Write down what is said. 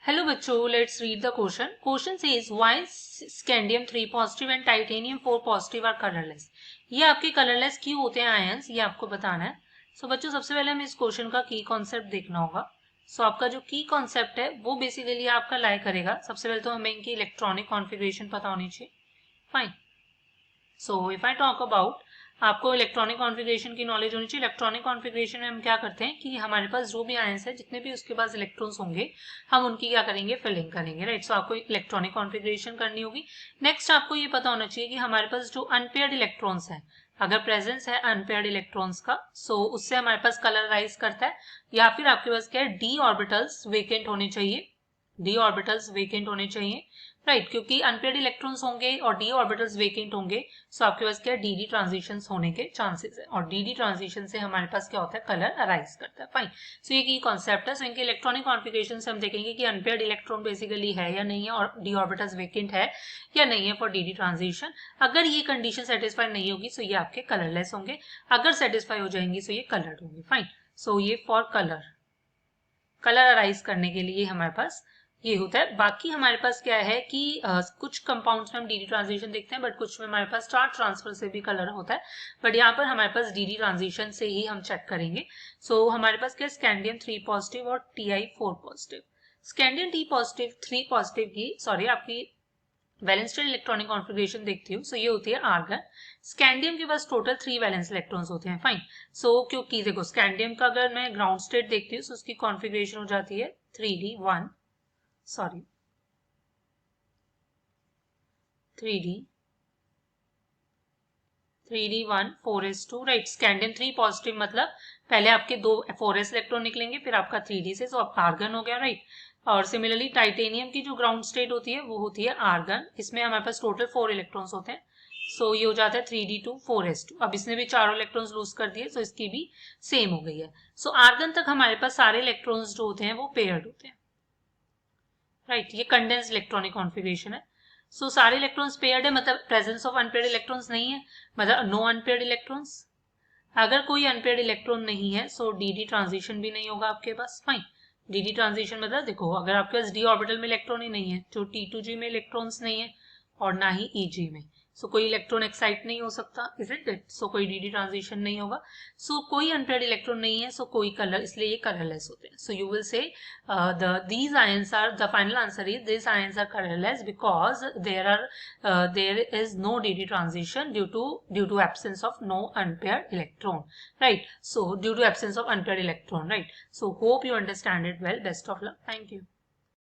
Hello बच्चों, let's read the question. Question says why scandium 3 positive and titanium 4 positive are colourless. ये आपके colourless क्यों होते हैं आयंस, ये आपको बताना है. सो बच्चों, सबसे पहले हमें इस क्वेश्चन का की कॉन्सेप्ट देखना होगा. सो आपका जो की कॉन्सेप्ट है वो बेसिकली आपका लाई करेगा. सबसे पहले तो हमें इनकी इलेक्ट्रॉनिक कॉन्फ़िगरेशन पता होनी चाहिए. Fine. So if I talk about, आपको इलेक्ट्रॉनिक कॉन्फ़िगरेशन की नॉलेज होनी चाहिए. इलेक्ट्रॉनिक कॉन्फ़िगरेशन में हम क्या करते हैं कि हमारे पास जो भी आयंस है, जितने भी उसके पास इलेक्ट्रॉन्स होंगे, हम उनकी क्या करेंगे, फिलिंग करेंगे. राइट. सो आपको इलेक्ट्रॉनिक कॉन्फ़िगरेशन करनी होगी. नेक्स्ट आपको ये पता होना चाहिए कि हमारे पास जो अनपेयर्ड इलेक्ट्रॉन्स है, अगर प्रेजेंस है अनपेयर्ड इलेक्ट्रॉन्स का, सो उससे हमारे पास कलराइज करता है. या फिर आपके पास क्या है, डी ऑर्बिटल्स वेकेंट होने चाहिए. डी ऑर्बिटल्स वेकेंट होने चाहिए. राइट. क्योंकि अनपेयर्ड इलेक्ट्रॉन्स होंगे और डी ऑर्बिटल्स वेकेंट होंगे, सो आपके पास क्या है, डी ट्रांजिशन होने के चांसेस है. और डी ट्रांजिशन से हमारे पास क्या होता है, कलर अराइज करता है. फाइन. सो ये की कॉन्सेप्ट है. सो इनके इलेक्ट्रॉनिक कॉन्फ़िगरेशन से हम देखेंगे कि अनपेयर्ड इलेक्ट्रॉन बेसिकली है या नहीं है, और डी ऑर्बिटल्स वेकेंट है या नहीं है फॉर डी ट्रांजिशन. अगर ये कंडीशन सेटिस्फाई नहीं होगी, सो ये आपके कलरलेस होंगे. अगर सेटिस्फाई हो जाएंगी, सो ये कलर्ड होंगे. फाइन. सो ये फॉर कलर अराइज करने के लिए हमारे पास ये होता है. बाकी हमारे पास क्या है कि कुछ कंपाउंड्स में हम डी ट्रांजिशन देखते हैं, बट कुछ में हमारे पास स्टार ट्रांसफर से भी कलर होता है. बट यहाँ पर हमारे पास डी ट्रांजिशन से ही हम चेक करेंगे. सो हमारे पास क्या, स्कैंडियम 3 पॉजिटिव और TI 4 positive. Scandium T positive 3 positive की आपकी वैलेंस शेल इलेक्ट्रॉनिक कॉन्फ़िगरेशन देखती हूँ. सो ये होती है आर्गन. स्कैंडियम के पास टोटल 3 वैलेंस इलेक्ट्रॉन्स होते हैं. फाइन. सो क्योंकि देखो, स्कैंडियम का अगर मैं ग्राउंड स्टेट देखती हूँ, सो उसकी कॉन्फ़िगरेशन हो जाती है 3D1 4s2. Right. Scandium 3 positive मतलब पहले आपके दो 4s इलेक्ट्रॉन निकलेंगे, फिर आपका 3D से, सो आर्गन हो गया. राइट. और सिमिलरली टाइटेनियम की जो ग्राउंड स्टेट होती है वो होती है आर्गन. इसमें हमारे पास टोटल 4 इलेक्ट्रॉन्स होते हैं. सो ये हो जाता है 3D2 4s2. अब इसने भी चारों इलेक्ट्रॉन्स लूज कर दिए, सो इसकी भी सेम हो गई है. सो आर्गन तक हमारे पास सारे इलेक्ट्रॉन्स जो होते हैं वो पेयर्ड होते हैं. राइट. ये कंडेंस्ड इलेक्ट्रॉनिक कॉन्फ़िगरेशन है. सो सारे इलेक्ट्रॉन्स पेयर्ड है, मतलब प्रेजेंस ऑफ अनपेयर्ड इलेक्ट्रॉन्स नहीं है, मतलब नो अनपेयर्ड इलेक्ट्रॉन्स. अगर कोई अनपेयर्ड इलेक्ट्रॉन नहीं है, सो डी ट्रांजिशन भी नहीं होगा आपके पास. फाइन. डी ट्रांजिशन मतलब देखो, अगर आपके पास डी ऑर्बिटल में इलेक्ट्रॉन ही नहीं है, जो T2G में इलेक्ट्रॉन्स नहीं है और ना ही EG में, सो कोई इलेक्ट्रॉन एक्साइट नहीं हो सकता. Isn't it? सो कोई डी ट्रांजिशन नहीं होगा. सो कोई अनपेयर्ड इलेक्ट्रॉन नहीं है, सो कोई कलर, इसलिए ये कलरलेस होते हैं. So you will say these ions are, the final answer is these ions are colorless because there is no DD transition due to absence of no unpaired electron. Right. So due to absence of unpaired electron. Right. So hope you understand it well. Best of luck. Thank you.